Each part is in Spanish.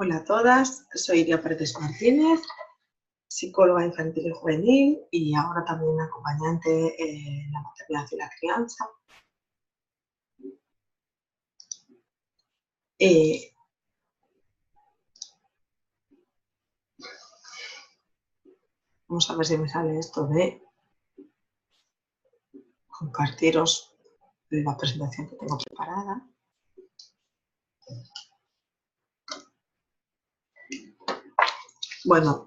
Hola a todas, soy Iria Paredes Martínez, psicóloga infantil y juvenil y ahora también acompañante en la maternidad y la crianza. Vamos a ver si me sale esto de compartiros la presentación que tengo preparada. Bueno,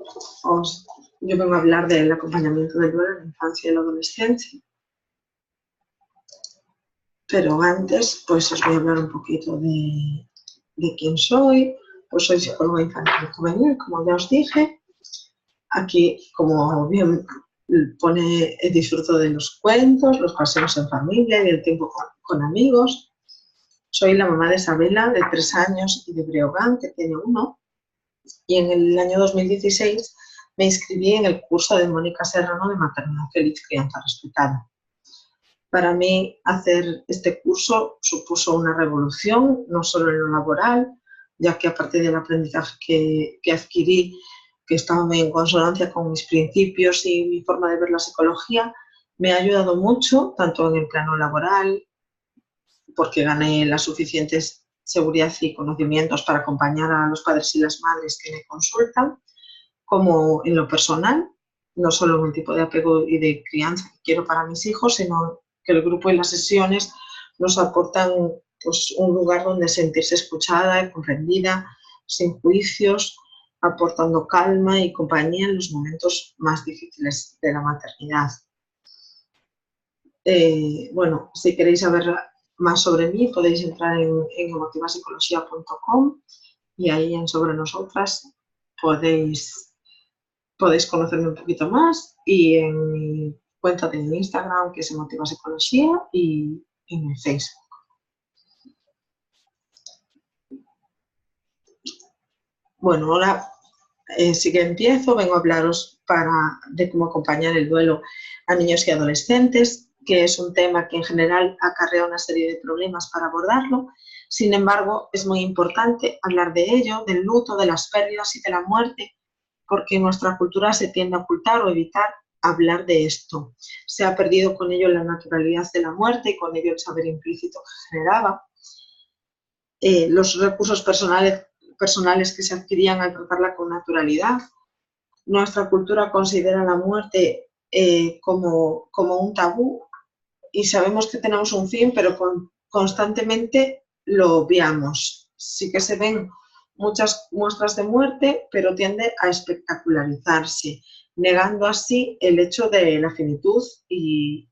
yo vengo a hablar del acompañamiento del duelo en la infancia y la adolescencia. Pero antes, pues os voy a hablar un poquito de quién soy. Pues soy psicóloga infantil y juvenil, como ya os dije. Aquí, como bien pone, disfruto de los cuentos, los paseos en familia y el tiempo con amigos. Soy la mamá de Isabela, de 3 años, y de Breogán, que tiene 1. Y en el año 2016 me inscribí en el curso de Mónica Serrano de Maternidad Feliz, Crianza Respetada. Para mí, hacer este curso supuso una revolución, no solo en lo laboral, ya que aparte del aprendizaje que adquirí, que estaba muy en consonancia con mis principios y mi forma de ver la psicología, me ha ayudado mucho, tanto en el plano laboral, porque gané la suficiente seguridad y conocimientos para acompañar a los padres y las madres que me consultan, como en lo personal, no solo en el tipo de apego y de crianza que quiero para mis hijos, sino que el grupo y las sesiones nos aportan pues, un lugar donde sentirse escuchada y comprendida, sin juicios, aportando calma y compañía en los momentos más difíciles de la maternidad. Bueno, si queréis saber más sobre mí, podéis entrar en emotivapsicología.com y ahí en Sobre Nosotras podéis conocerme un poquito más, y en mi cuenta de Instagram, que es Emotiva Psicología, y en mi Facebook. Bueno, ahora sí que empiezo. Vengo a hablaros de cómo acompañar el duelo a niños y adolescentes, que es un tema que en general acarrea una serie de problemas para abordarlo. Sin embargo, es muy importante hablar de ello, del luto, de las pérdidas y de la muerte, porque en nuestra cultura se tiende a ocultar o evitar hablar de esto. Se ha perdido con ello la naturalidad de la muerte y con ello el saber implícito que generaba. Los recursos personales que se adquirían al tratarla con naturalidad. Nuestra cultura considera la muerte como un tabú, y sabemos que tenemos un fin, pero constantemente lo obviamos. Sí que se ven muchas muestras de muerte, pero tiende a espectacularizarse, negando así el hecho de la finitud y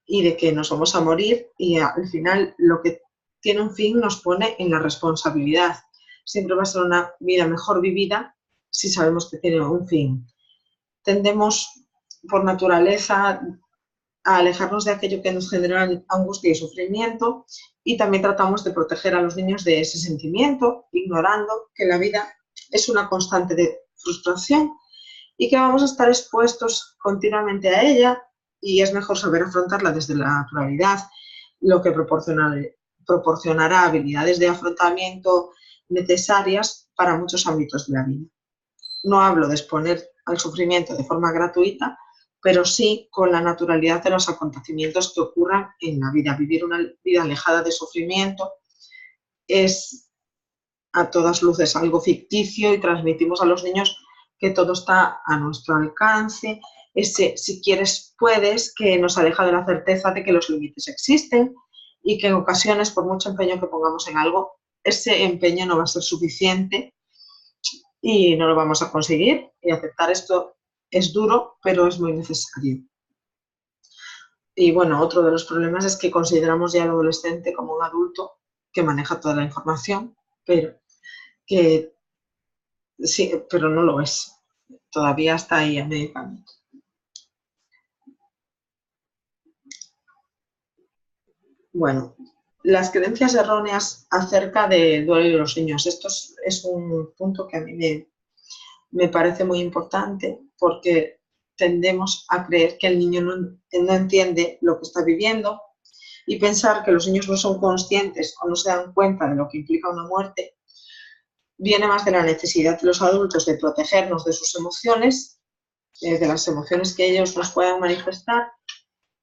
de que nos vamos a morir, y al final lo que tiene un fin nos pone en la responsabilidad. Siempre va a ser una vida mejor vivida si sabemos que tiene un fin. Tendemos por naturaleza a alejarnos de aquello que nos genera angustia y sufrimiento, y también tratamos de proteger a los niños de ese sentimiento, ignorando que la vida es una constante de frustración y que vamos a estar expuestos continuamente a ella, y es mejor saber afrontarla desde la naturalidad, lo que proporcionará habilidades de afrontamiento necesarias para muchos ámbitos de la vida. No hablo de exponer al sufrimiento de forma gratuita, pero sí con la naturalidad de los acontecimientos que ocurran en la vida. Vivir una vida alejada de sufrimiento es a todas luces algo ficticio, y transmitimos a los niños que todo está a nuestro alcance. Ese si quieres puedes, que nos aleja de la certeza de que los límites existen, y que en ocasiones, por mucho empeño que pongamos en algo, ese empeño no va a ser suficiente y no lo vamos a conseguir. Y aceptar esto es duro, pero es muy necesario. Y bueno, otro de los problemas es que consideramos ya al adolescente como un adulto que maneja toda la información, pero que sí, pero no lo es. Todavía está ahí a medio camino. Bueno, las creencias erróneas acerca del duelo de los niños. Esto es un punto que a mí me parece muy importante, porque tendemos a creer que el niño no entiende lo que está viviendo, y pensar que los niños no son conscientes o no se dan cuenta de lo que implica una muerte, viene más de la necesidad de los adultos de protegernos de sus emociones, de las emociones que ellos nos puedan manifestar.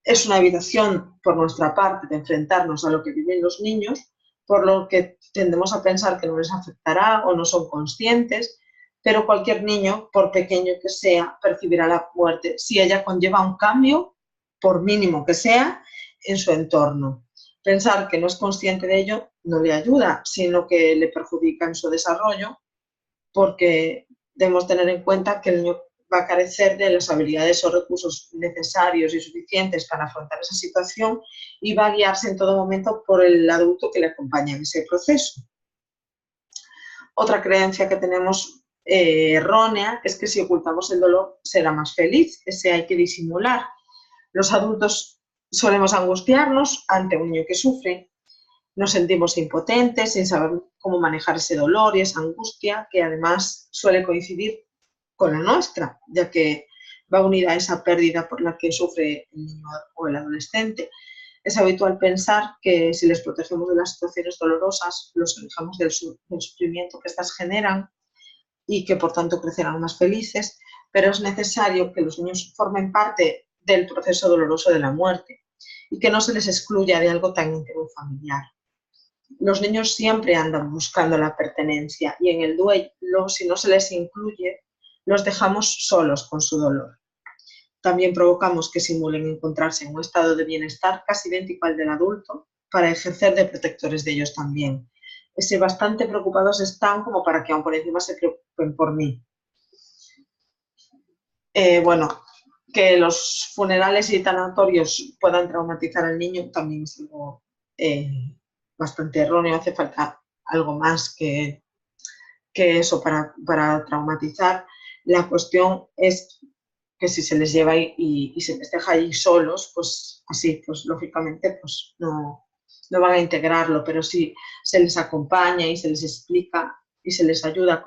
Es una evitación por nuestra parte de enfrentarnos a lo que viven los niños, por lo que tendemos a pensar que no les afectará o no son conscientes, pero cualquier niño, por pequeño que sea, percibirá la muerte si ella conlleva un cambio, por mínimo que sea, en su entorno. Pensar que no es consciente de ello no le ayuda, sino que le perjudica en su desarrollo, porque debemos tener en cuenta que el niño va a carecer de las habilidades o recursos necesarios y suficientes para afrontar esa situación y va a guiarse en todo momento por el adulto que le acompaña en ese proceso. Otra creencia que tenemos errónea es que si ocultamos el dolor será más feliz, ese hay que disimular. Los adultos solemos angustiarnos ante un niño que sufre, nos sentimos impotentes sin saber cómo manejar ese dolor y esa angustia que además suele coincidir con la nuestra, ya que va unida a esa pérdida por la que sufre el niño o el adolescente. Es habitual pensar que si les protegemos de las situaciones dolorosas, los alejamos del sufrimiento que estas generan y que por tanto crecerán más felices, pero es necesario que los niños formen parte del proceso doloroso de la muerte y que no se les excluya de algo tan íntimo y familiar. Los niños siempre andan buscando la pertenencia y en el duelo, si no se les incluye, los dejamos solos con su dolor. También provocamos que simulen encontrarse en un estado de bienestar casi idéntico al del adulto para ejercer de protectores de ellos también. Ese bastante preocupados están como para que aún por encima se preocupen por mí. Bueno, que los funerales y tanatorios puedan traumatizar al niño también es algo bastante erróneo. Hace falta algo más que eso para traumatizar. La cuestión es que si se les lleva ahí y se les deja ahí solos, pues así, pues lógicamente pues no van a integrarlo, pero si se les acompaña y se les explica y se les ayuda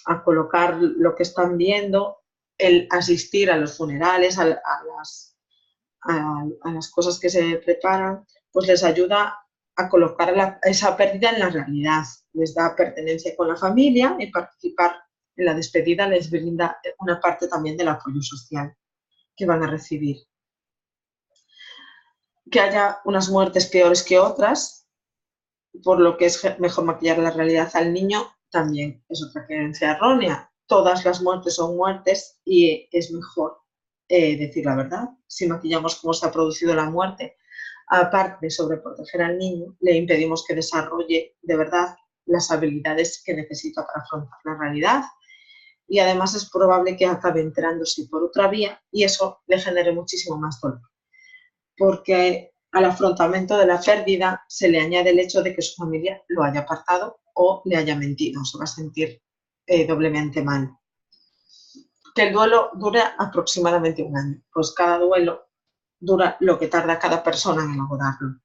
a colocar lo que están viendo, el asistir a los funerales, a las cosas que se preparan, pues les ayuda a colocar esa pérdida en la realidad, les da pertenencia con la familia y participar en la despedida les brinda una parte también del apoyo social que van a recibir. Que haya unas muertes peores que otras, por lo que es mejor maquillar la realidad al niño, también es otra creencia errónea. Todas las muertes son muertes y es mejor decir la verdad. Si maquillamos cómo se ha producido la muerte, aparte de sobreproteger al niño, le impedimos que desarrolle de verdad las habilidades que necesita para afrontar la realidad y además es probable que acabe enterándose por otra vía y eso le genere muchísimo más dolor. Porque al afrontamiento de la pérdida se le añade el hecho de que su familia lo haya apartado o le haya mentido, se va a sentir doblemente mal. Que el duelo dura aproximadamente un año, pues cada duelo dura lo que tarda cada persona en elaborarlo.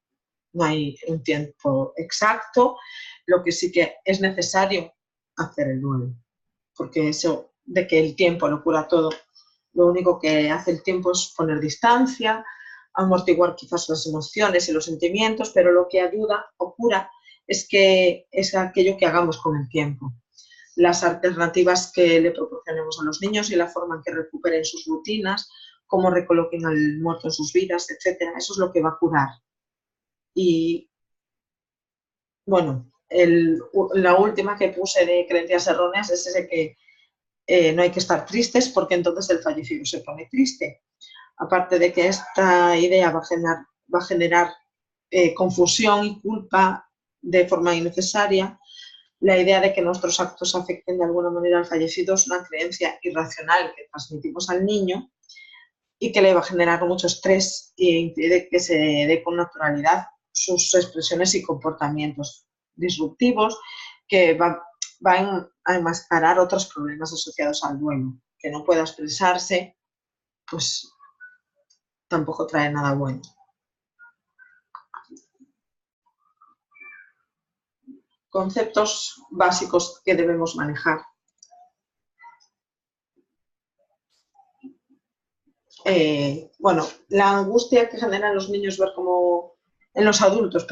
No hay un tiempo exacto, lo que sí que es necesario hacer el duelo, porque eso de que el tiempo lo cura todo, lo único que hace el tiempo es poner distancia, amortiguar quizás las emociones y los sentimientos, pero lo que ayuda o cura es aquello que hagamos con el tiempo. Las alternativas que le proporcionemos a los niños y la forma en que recuperen sus rutinas, cómo recoloquen al muerto en sus vidas, etcétera. Eso es lo que va a curar. Y bueno, la última que puse de creencias erróneas es ese que no hay que estar tristes porque entonces el fallecido se pone triste. Aparte de que esta idea va a generar confusión y culpa de forma innecesaria, la idea de que nuestros actos afecten de alguna manera al fallecido es una creencia irracional que transmitimos al niño y que le va a generar mucho estrés e impide que se dé con naturalidad sus expresiones y comportamientos disruptivos que van a enmascarar otros problemas asociados al duelo. Que no pueda expresarse, pues tampoco trae nada bueno. Conceptos básicos que debemos manejar. Bueno, la angustia que generan los niños en los adultos,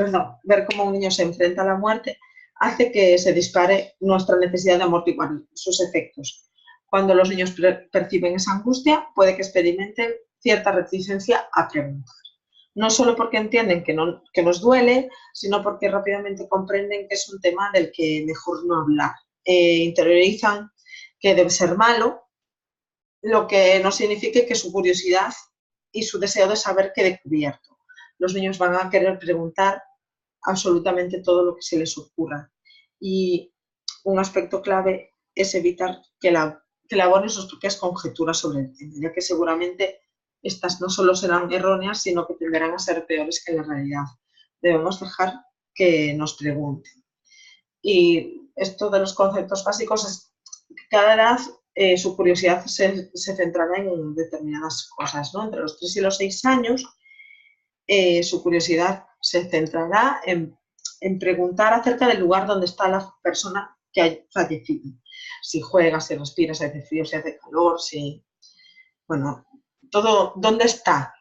ver cómo un niño se enfrenta a la muerte, hace que se dispare nuestra necesidad de amortiguar sus efectos. Cuando los niños perciben esa angustia, puede que experimenten cierta reticencia a preguntar. No solo porque entienden que nos duele, sino porque rápidamente comprenden que es un tema del que mejor no hablar. Interiorizan que debe ser malo, lo que no significa que su curiosidad y su deseo de saber quede cubierto. Los niños van a querer preguntar absolutamente todo lo que se les ocurra. Y un aspecto clave es evitar que elaboren sus propias conjeturas sobre el tema, ya que seguramente estas no solo serán erróneas, sino que tenderán a ser peores que la realidad. Debemos dejar que nos pregunten. Y esto de los conceptos básicos es que cada edad su curiosidad se centrará en determinadas cosas, ¿no? Entre los 3 y los 6 años, su curiosidad se centrará en preguntar acerca del lugar donde está la persona que ha fallecido. Si juega, si respira, si hace frío, si hace calor, si... Bueno, todo, ¿dónde está?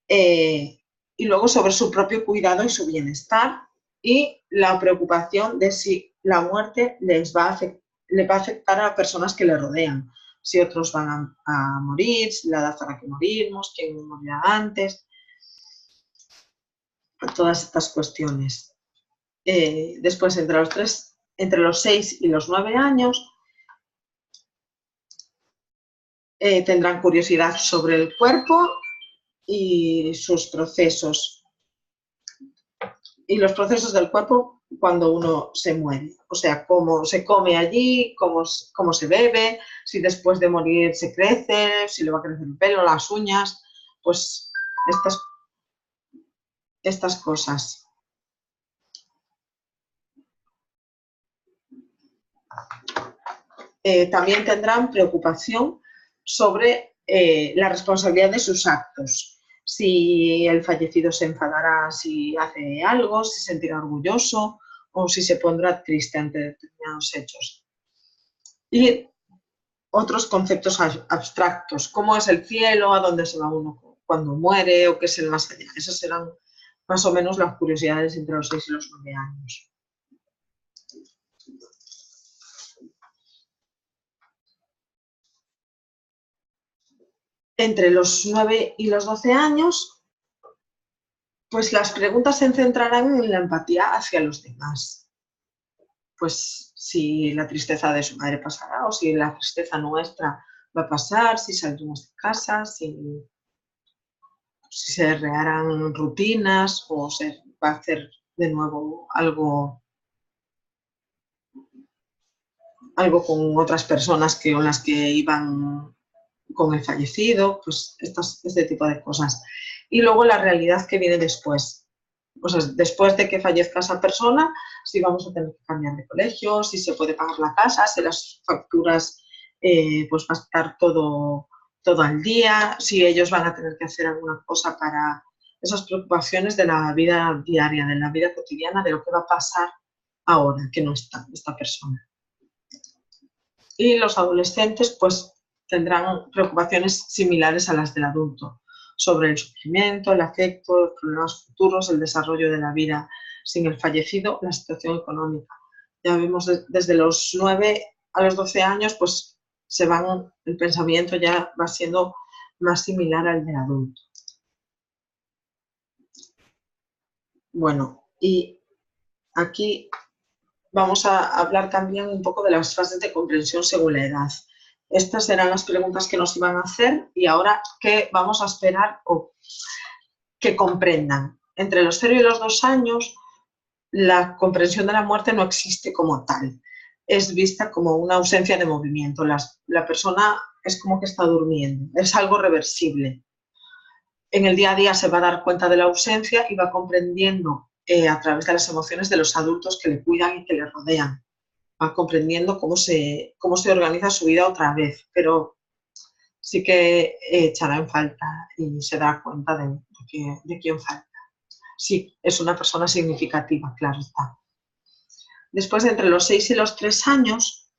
Y luego sobre su propio cuidado y su bienestar y la preocupación de si la muerte le va a afectar a personas que le rodean. Si otros van a morir, si la edad a la que morimos, quién morirá antes, todas estas cuestiones. Después, entre los 6 y los 9 años, tendrán curiosidad sobre el cuerpo y sus procesos. Y los procesos del cuerpo cuando uno se muere. O sea, cómo se come allí, cómo se bebe, si después de morir se crece, si le va a crecer el pelo, las uñas, pues estas cosas. También tendrán preocupación sobre la responsabilidad de sus actos. Si el fallecido se enfadará si hace algo, si se sentirá orgulloso o si se pondrá triste ante determinados hechos. Y otros conceptos abstractos, cómo es el cielo, a dónde se va uno cuando muere o qué es el más allá. Esas serán más o menos las curiosidades entre los 6 y los 9 años. Entre los 9 y los 12 años, pues las preguntas se centrarán en la empatía hacia los demás. Pues si la tristeza de su madre pasará o si la tristeza nuestra va a pasar, si saldremos de casa, si se reharán rutinas o se va a hacer de nuevo algo con otras personas con las que iban con el fallecido, pues este tipo de cosas. Y luego la realidad que viene después. O sea, después de que fallezca esa persona, si vamos a tener que cambiar de colegio, si se puede pagar la casa, si las facturas pues va a estar todo al día, si ellos van a tener que hacer alguna cosa para esas preocupaciones de la vida diaria, de la vida cotidiana, de lo que va a pasar ahora que no está esta persona. Y los adolescentes pues tendrán preocupaciones similares a las del adulto, sobre el sufrimiento, el afecto, los problemas futuros, el desarrollo de la vida sin el fallecido, la situación económica. Ya vemos desde los 9 a los 12 años, pues el pensamiento ya va siendo más similar al del adulto. Bueno, y aquí vamos a hablar también un poco de las fases de comprensión según la edad. Estas eran las preguntas que nos iban a hacer y ahora, ¿qué vamos a esperar o que comprendan? Entre los 0 y los 2 años, la comprensión de la muerte no existe como tal. Es vista como una ausencia de movimiento. La persona es como que está durmiendo. Es algo reversible. En el día a día se va a dar cuenta de la ausencia y va comprendiendo a través de las emociones de los adultos que le cuidan y que le rodean. Va comprendiendo cómo se organiza su vida otra vez, pero sí que echará en falta y se dará cuenta de quién falta. Sí, es una persona significativa, claro está. Después, entre los 6 y los 3 años,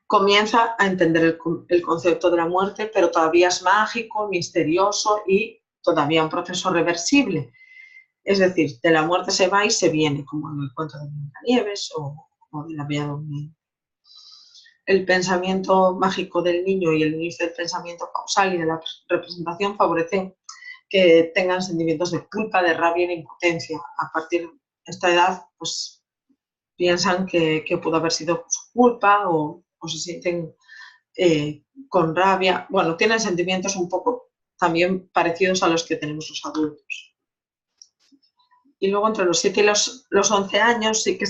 comienza a entender el concepto de la muerte, pero todavía es mágico, misterioso y todavía un proceso reversible. Es decir, de la muerte se va y se viene, como en el cuento de Blancanieves o de la Bella Dormida. El pensamiento mágico del niño y el inicio del pensamiento causal y de la representación favorecen que tengan sentimientos de culpa, de rabia y de impotencia. A partir de esta edad, pues piensan que pudo haber sido su culpa o se sienten con rabia. Bueno, tienen sentimientos un poco también parecidos a los que tenemos los adultos. Y luego entre los 7 y los 11 años sí que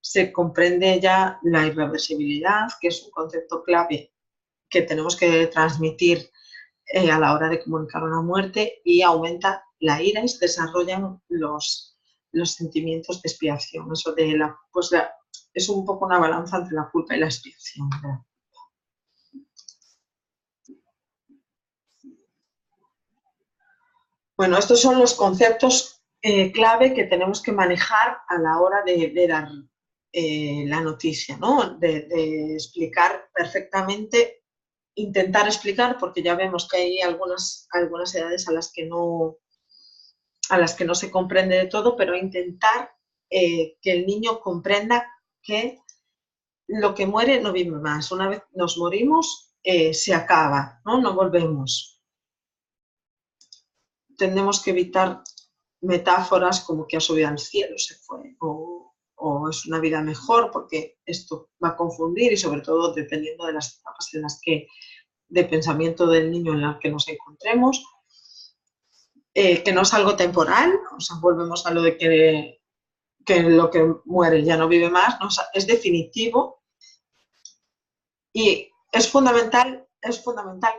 se comprende ya la irreversibilidad, que es un concepto clave que tenemos que transmitir a la hora de comunicar una muerte, y aumenta la ira y se desarrollan los sentimientos de expiación. Eso de es un poco una balanza entre la culpa y la expiación, ¿verdad? Bueno, estos son los conceptos clave que tenemos que manejar a la hora de dar la noticia, ¿no? De explicar perfectamente, intentar explicar, porque ya vemos que hay algunas edades a las que no se comprende de todo, pero intentar que el niño comprenda que lo que muere no vive más. Una vez nos morimos, se acaba, ¿no? No volvemos. Tenemos que evitar metáforas como que ha subido al cielo, se fue, o es una vida mejor, porque esto va a confundir, y sobre todo dependiendo de las etapas en las que, de pensamiento del niño en las que nos encontremos, que no es algo temporal, o sea, volvemos a lo de que lo que muere ya no vive más, ¿no? O sea, es definitivo, y es fundamental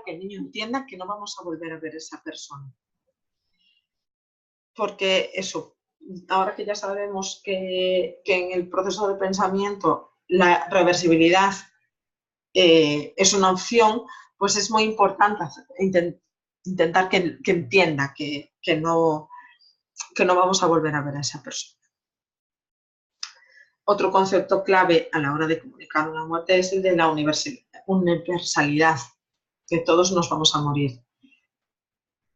que el niño entienda que no vamos a volver a ver a esa persona. Porque eso, ahora que ya sabemos que en el proceso de pensamiento la reversibilidad es una opción, pues es muy importante intentar que entienda que no vamos a volver a ver a esa persona. Otro concepto clave a la hora de comunicar una muerte es el de la universalidad, que todos nos vamos a morir.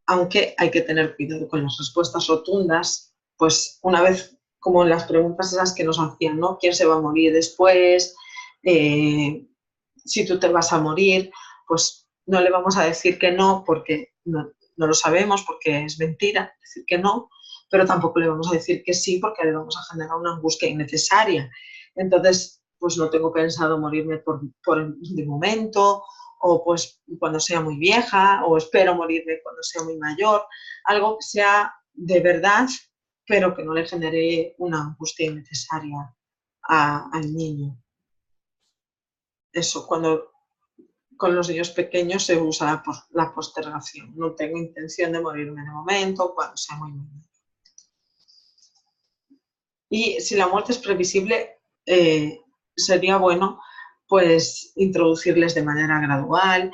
Aunque hay que tener cuidado con las respuestas rotundas, pues una vez, como en las preguntas esas que nos hacían, ¿no? ¿Quién se va a morir después? Si tú te vas a morir, pues no le vamos a decir que no, porque no lo sabemos, porque es mentira decir que no, pero tampoco le vamos a decir que sí, porque le vamos a generar una angustia innecesaria. Entonces, pues no tengo pensado morirme de momento, o pues cuando sea muy vieja, o espero morirme cuando sea muy mayor, algo que sea de verdad, pero que no le genere una angustia innecesaria al niño. Eso, cuando con los niños pequeños se usa la postergación. No tengo intención de morirme en el momento, cuando sea muy mayor. Y si la muerte es previsible, sería bueno pues introducirles de manera gradual,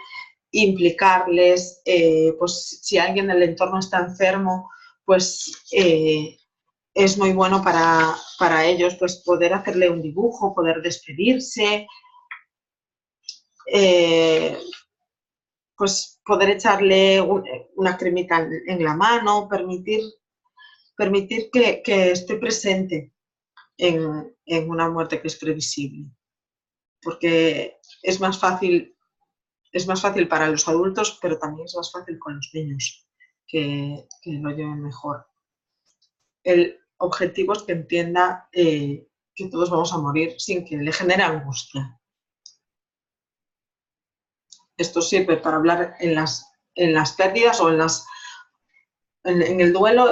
implicarles, pues si alguien en el entorno está enfermo, pues es muy bueno para ellos pues poder hacerle un dibujo, poder despedirse, pues poder echarle una cremita en la mano, permitir que esté presente en una muerte que es previsible, porque es más fácil para los adultos, pero también es más fácil con los niños que lo lleven mejor. El objetivo es que entienda que todos vamos a morir sin que le genere angustia. Esto sirve para hablar en las pérdidas o en el duelo,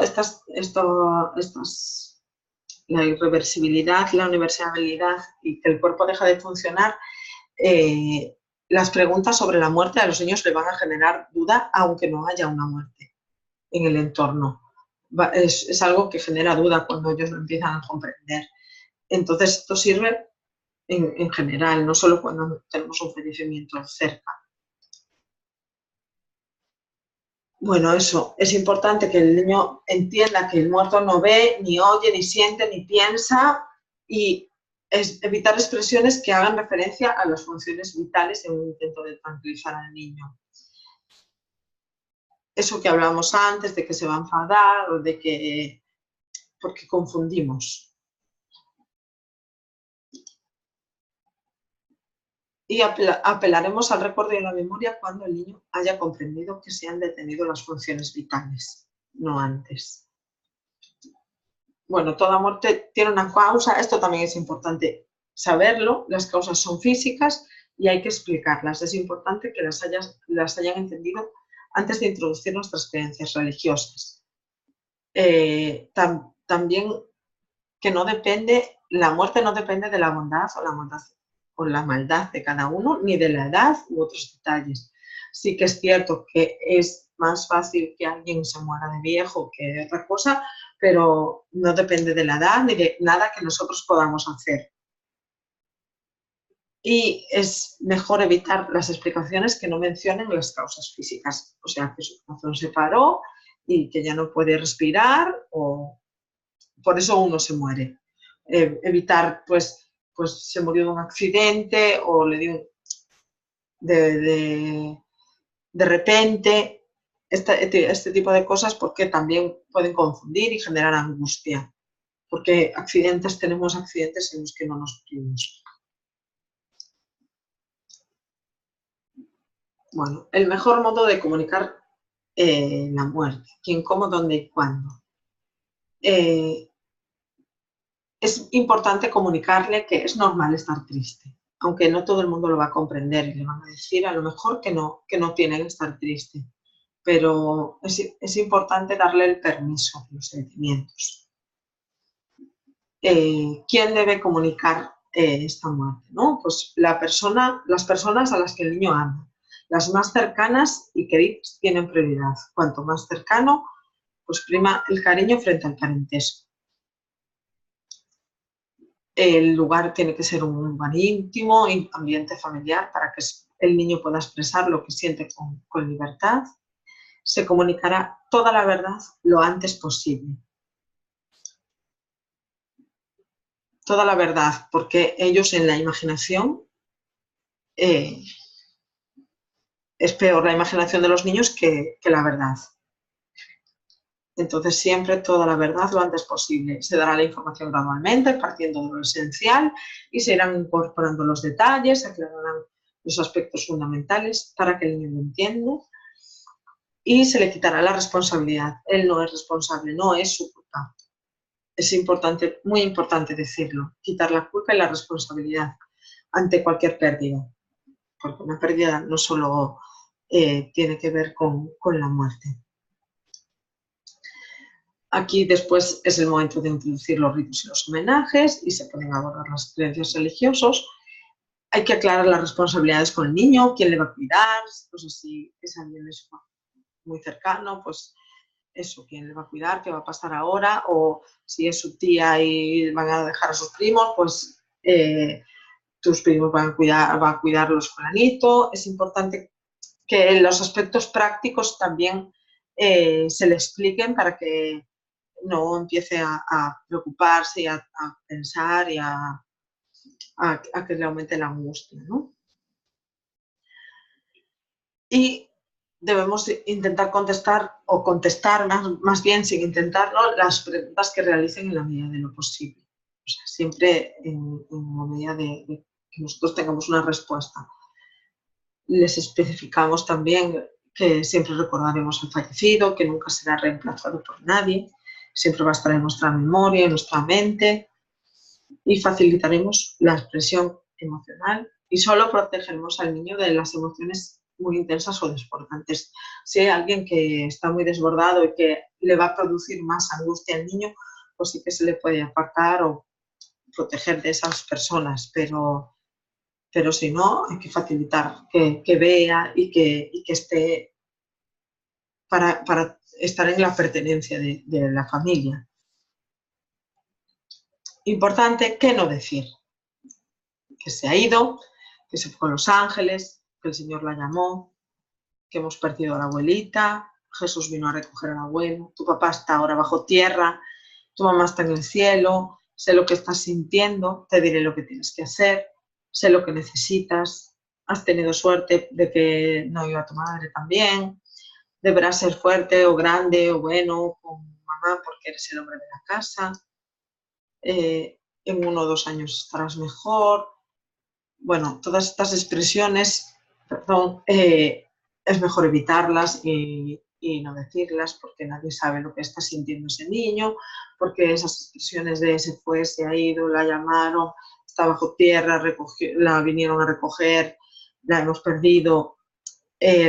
la irreversibilidad, la universalidad y que el cuerpo deja de funcionar. Las preguntas sobre la muerte a los niños le van a generar duda, aunque no haya una muerte en el entorno. Es algo que genera duda cuando ellos lo empiezan a comprender. Entonces, esto sirve en general, no solo cuando tenemos un fallecimiento cerca. Bueno, eso, es importante que el niño entienda que el muerto no ve, ni oye, ni siente, ni piensa, y evitar expresiones que hagan referencia a las funciones vitales en un intento de tranquilizar al niño. eso que hablábamos antes, de que se va a enfadar o de que... porque confundimos. Y apelaremos al recuerdo y a la memoria cuando el niño haya comprendido que se han detenido las funciones vitales, no antes. Bueno, toda muerte tiene una causa, esto también es importante saberlo, las causas son físicas y hay que explicarlas. Es importante que las hayan entendido antes de introducir nuestras creencias religiosas. También que no depende, la muerte no depende de la bondad o la maldad de cada uno, ni de la edad u otros detalles. Sí que es cierto que es más fácil que alguien se muera de viejo que de otra cosa, pero no depende de la edad ni de nada que nosotros podamos hacer. Y es mejor evitar las explicaciones que no mencionen las causas físicas, o sea, que su corazón se paró y que ya no puede respirar o por eso uno se muere. Evitar, pues se murió de un accidente o le dio de repente, este tipo de cosas, porque también pueden confundir y generar angustia, porque tenemos accidentes en los que no nos morimos. Bueno, el mejor modo de comunicar la muerte, quién, cómo, dónde y cuándo. Es importante comunicarle que es normal estar triste, aunque no todo el mundo lo va a comprender y le van a decir a lo mejor que no tiene que estar triste, pero es importante darle el permiso de los sentimientos. ¿Quién debe comunicar esta muerte? ¿No? Pues las personas a las que el niño ama. Las más cercanas y queridas tienen prioridad. Cuanto más cercano, pues prima el cariño frente al parentesco. El lugar tiene que ser un lugar íntimo, ambiente familiar, para que el niño pueda expresar lo que siente con libertad. Se comunicará toda la verdad lo antes posible. Toda la verdad, porque ellos en la imaginación, es peor la imaginación de los niños que la verdad. Entonces siempre toda la verdad lo antes posible. Se dará la información gradualmente, partiendo de lo esencial, y se irán incorporando los detalles, se aclararán los aspectos fundamentales para que el niño lo entienda y se le quitará la responsabilidad. Él no es responsable, no es su culpa. Es importante, muy importante decirlo, quitar la culpa y la responsabilidad ante cualquier pérdida, porque una pérdida no solo tiene que ver con la muerte. Aquí después es el momento de introducir los ritos y los homenajes y se pueden abordar las creencias religiosas. Hay que aclarar las responsabilidades con el niño, quién le va a cuidar, pues si es alguien muy cercano, pues eso, quién le va a cuidar, qué va a pasar ahora, o si es su tía y van a dejar a sus primos, pues tus primos van a cuidar los fulanitos. Es importante que los aspectos prácticos también se le expliquen para que no empiece a preocuparse y a pensar y a que le aumente la angustia, ¿no? Y debemos intentar contestar o contestar más bien sin intentarlo las preguntas que realicen en la medida de lo posible. O sea, siempre en la medida de que nosotros tengamos una respuesta. Les especificamos también que siempre recordaremos al fallecido, que nunca será reemplazado por nadie, siempre va a estar en nuestra memoria, en nuestra mente, y facilitaremos la expresión emocional y solo protegeremos al niño de las emociones muy intensas o desbordantes. Si hay alguien que está muy desbordado y que le va a producir más angustia al niño, pues sí que se le puede apartar o proteger de esas personas, pero si no, hay que facilitar que vea y que esté para estar en la pertenencia de la familia. Importante, ¿qué no decir? Que se ha ido, que se fue con los ángeles, que el Señor la llamó, que hemos perdido a la abuelita, Jesús vino a recoger al abuelo, tu papá está ahora bajo tierra, tu mamá está en el cielo, sé lo que estás sintiendo, te diré lo que tienes que hacer, sé lo que necesitas, has tenido suerte de que no iba tu madre también, deberás ser fuerte o grande o bueno con mamá porque eres el hombre de la casa, en 1 o 2 años estarás mejor. Bueno, todas estas expresiones, perdón, es mejor evitarlas y no decirlas porque nadie sabe lo que está sintiendo ese niño, porque esas expresiones de se fue, se ha ido, la llamaron, está bajo tierra, la vinieron a recoger, la hemos perdido,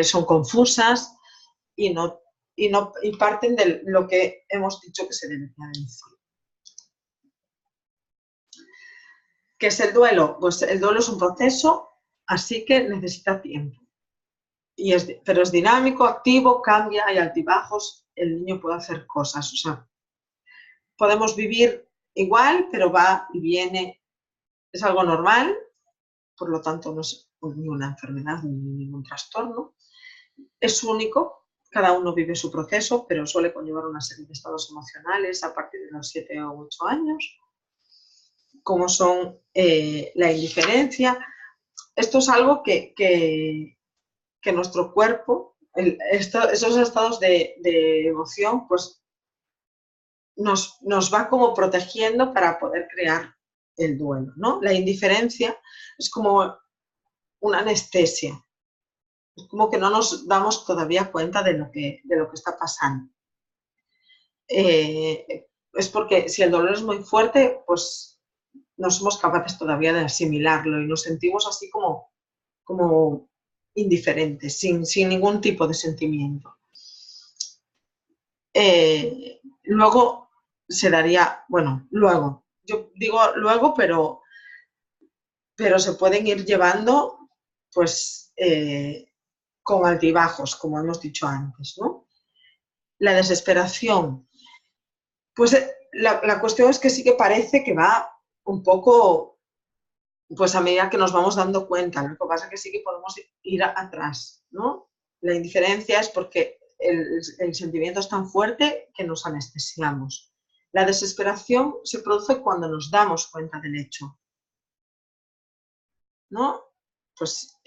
son confusas y, y parten de lo que hemos dicho que se debería decir. ¿Qué es el duelo? Pues el duelo es un proceso, así que necesita tiempo. Pero es dinámico, activo, cambia, hay altibajos, el niño puede hacer cosas. O sea, podemos vivir igual, pero va y viene. Es algo normal, por lo tanto no es ni una enfermedad ni ningún trastorno. Es único, cada uno vive su proceso, pero suele conllevar una serie de estados emocionales a partir de los 7 o 8 años, como son la indiferencia. Esto es algo que nuestro cuerpo, esos estados de emoción, pues nos va como protegiendo para poder crear el duelo, ¿no? La indiferencia es como una anestesia, es como que no nos damos todavía cuenta de lo que está pasando. Es porque si el dolor es muy fuerte, pues no somos capaces todavía de asimilarlo y nos sentimos así como indiferentes, sin ningún tipo de sentimiento. Luego se daría, bueno, luego, yo digo luego, pero se pueden ir llevando, pues, con altibajos, como hemos dicho antes, ¿no? La desesperación, pues la cuestión es que sí que parece que va un poco, pues a medida que nos vamos dando cuenta, lo que pasa es que sí que podemos ir atrás, ¿no? La indiferencia es porque el sentimiento es tan fuerte que nos anestesiamos. La desesperación se produce cuando nos damos cuenta del hecho, ¿no? Pues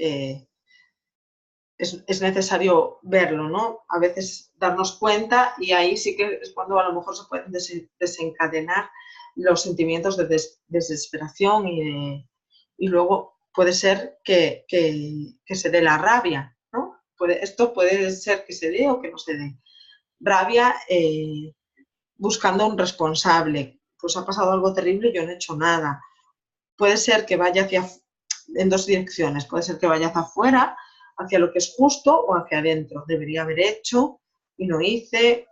es necesario verlo, ¿no? A veces darnos cuenta y ahí sí que es cuando a lo mejor se pueden desencadenar los sentimientos de desesperación y luego puede ser que se dé la rabia, ¿no? Esto puede ser que se dé o que no se dé. Rabia buscando un responsable. Pues ha pasado algo terrible y yo no he hecho nada. Puede ser que vaya en dos direcciones. Puede ser que vaya hacia afuera, hacia lo que es justo, o hacia adentro. Debería haber hecho y no hice.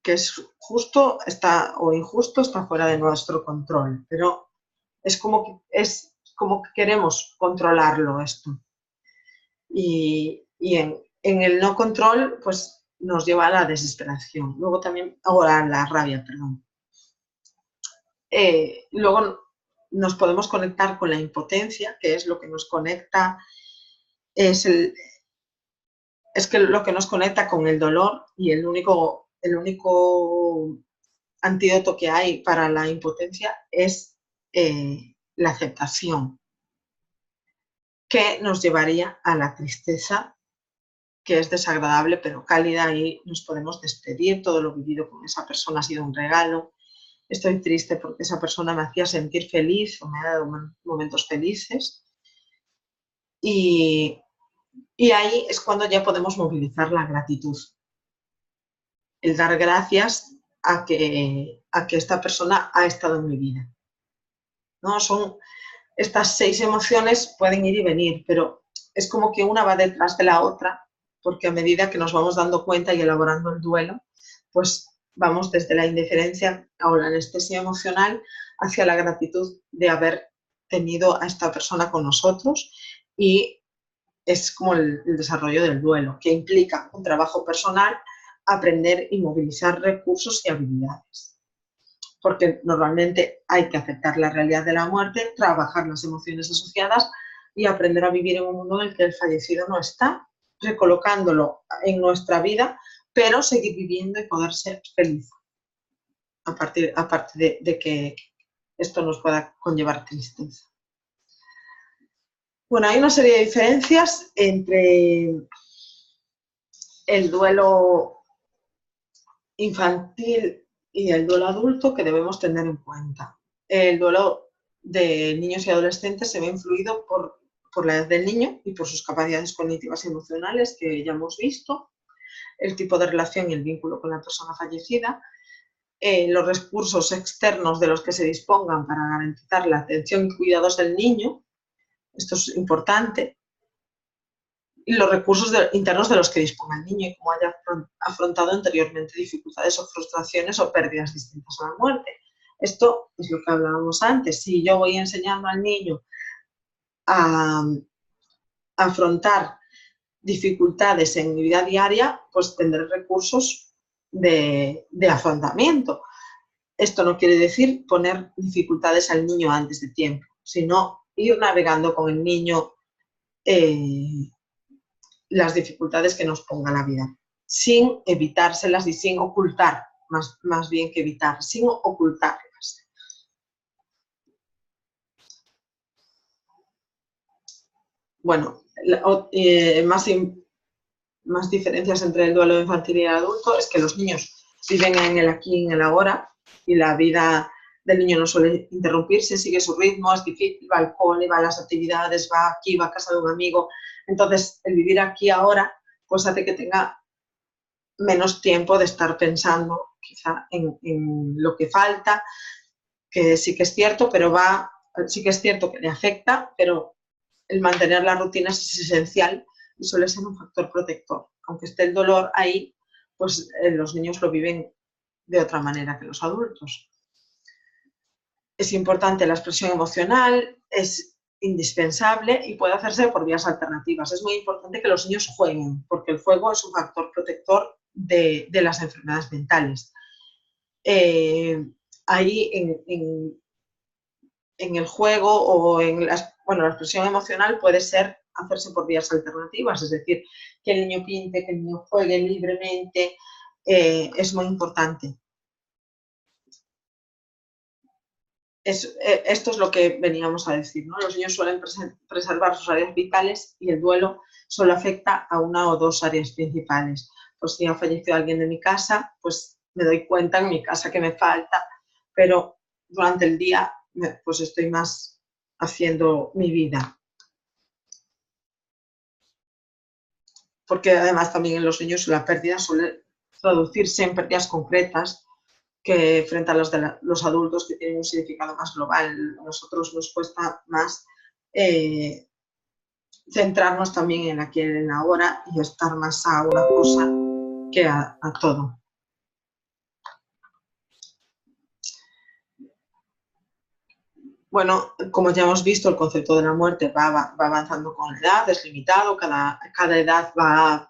Que es justo o injusto está fuera de nuestro control. Pero es como que queremos controlarlo esto. Y en el no control, pues nos lleva a la desesperación. Luego también, o a la rabia, perdón. Luego nos podemos conectar con la impotencia, que es lo que nos conecta, es que lo que nos conecta con el dolor y el único antídoto que hay para la impotencia es la aceptación, que nos llevaría a la tristeza, que es desagradable pero cálida, y nos podemos despedir. Todo lo vivido con esa persona ha sido un regalo. Estoy triste porque esa persona me hacía sentir feliz o me ha dado momentos felices. Y ahí es cuando ya podemos movilizar la gratitud. El dar gracias a que esta persona ha estado en mi vida, ¿no? Estas 6 emociones pueden ir y venir, pero es como que una va detrás de la otra, porque a medida que nos vamos dando cuenta y elaborando el duelo, pues vamos desde la indiferencia o la anestesia emocional hacia la gratitud de haber tenido a esta persona con nosotros, y es como el desarrollo del duelo, que implica un trabajo personal, aprender y movilizar recursos y habilidades. Porque normalmente hay que aceptar la realidad de la muerte, trabajar las emociones asociadas y aprender a vivir en un mundo en el que el fallecido no está, recolocándolo en nuestra vida, pero seguir viviendo y poder ser feliz, aparte de que esto nos pueda conllevar tristeza. Bueno, hay una serie de diferencias entre el duelo infantil y el duelo adulto que debemos tener en cuenta. El duelo de niños y adolescentes se ve influido por la edad del niño y por sus capacidades cognitivas y emocionales, que ya hemos visto, el tipo de relación y el vínculo con la persona fallecida, los recursos externos de los que se dispongan para garantizar la atención y cuidados del niño, esto es importante, y los recursos internos de los que disponga el niño y cómo haya afrontado anteriormente dificultades o frustraciones o pérdidas distintas a la muerte. Esto es lo que hablábamos antes. Si yo voy enseñando al niño a afrontar dificultades en mi vida diaria, pues tendré recursos de afrontamiento. Esto no quiere decir poner dificultades al niño antes de tiempo, sino ir navegando con el niño las dificultades que nos ponga la vida, sin evitárselas y sin ocultar, más bien que evitar, sin ocultarlas. Bueno, más diferencias entre el duelo infantil y el adulto es que los niños viven en el aquí y en el ahora y la vida del niño no suele interrumpirse, sigue su ritmo, es difícil, va al cole, va a las actividades, va aquí, va a casa de un amigo. Entonces, el vivir aquí ahora pues hace que tenga menos tiempo de estar pensando quizá en lo que falta, que sí que es cierto, pero sí que es cierto que le afecta, pero el mantener la rutina es esencial y suele ser un factor protector. Aunque esté el dolor ahí, pues los niños lo viven de otra manera que los adultos. Es importante la expresión emocional, es indispensable y puede hacerse por vías alternativas. Es muy importante que los niños jueguen, porque el juego es un factor protector de las enfermedades mentales. Ahí en el juego o en la expresión emocional puede ser hacerse por vías alternativas, es decir, que el niño pinte, que el niño juegue libremente, es muy importante. Esto es lo que veníamos a decir, ¿no? Los niños suelen preservar sus áreas vitales y el duelo solo afecta a una o dos áreas principales. Pues si ha fallecido alguien de mi casa, pues me doy cuenta en mi casa que me falta, pero durante el día pues estoy más haciendo mi vida. Porque además también en los niños la pérdida suele traducirse en pérdidas concretas que frente a los adultos, que tienen un significado más global. A nosotros nos cuesta más centrarnos también en aquí y en ahora y estar más a una cosa que a todo. Bueno, como ya hemos visto, el concepto de la muerte va avanzando con la edad, es limitado, cada edad va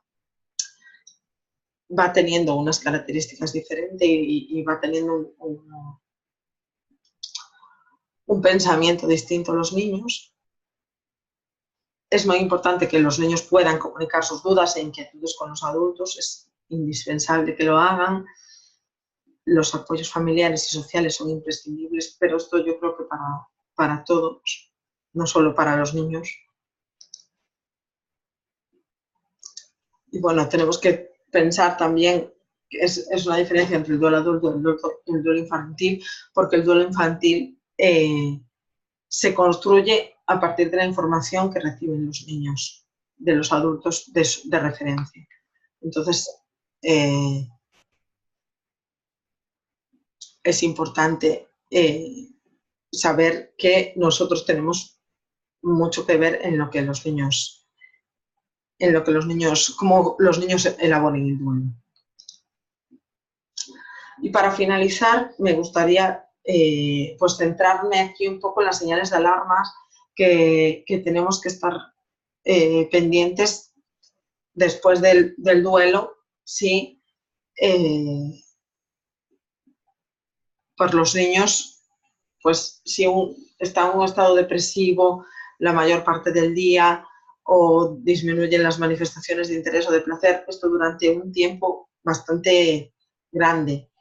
teniendo unas características diferentes y va teniendo un pensamiento distinto a los niños. Es muy importante que los niños puedan comunicar sus dudas e inquietudes con los adultos, es indispensable que lo hagan. Los apoyos familiares y sociales son imprescindibles, pero esto yo creo que para todos, no solo para los niños. Y bueno, tenemos que pensar también que es una diferencia entre el duelo adulto y el duelo infantil, porque el duelo infantil se construye a partir de la información que reciben los niños de los adultos de referencia. Entonces, es importante saber que nosotros tenemos mucho que ver en lo que los niños, cómo los niños elaboren el duelo. Y para finalizar, me gustaría pues centrarme aquí un poco en las señales de alarmas que tenemos que estar pendientes después del duelo, sí, por los niños, pues si está en un estado depresivo la mayor parte del día o disminuyen las manifestaciones de interés o de placer, esto durante un tiempo bastante grande.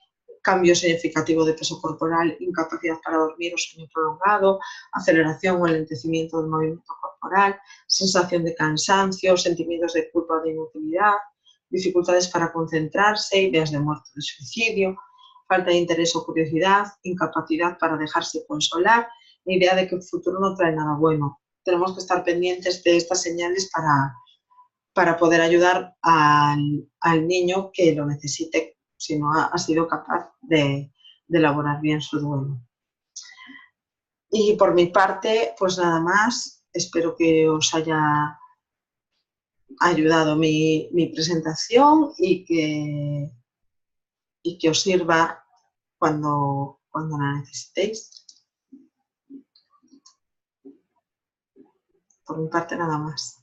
Cambio significativo de peso corporal, incapacidad para dormir o sueño prolongado, aceleración o enlentecimiento del movimiento corporal, sensación de cansancio, sentimientos de culpa o de inutilidad, dificultades para concentrarse, ideas de muerte o de suicidio, falta de interés o curiosidad, incapacidad para dejarse consolar, idea de que el futuro no trae nada bueno. Tenemos que estar pendientes de estas señales para poder ayudar al niño que lo necesite si no ha sido capaz de elaborar bien su duelo. Y por mi parte, pues nada más. Espero que os haya ayudado mi presentación y que os sirva cuando la necesitéis. Por mi parte, nada más.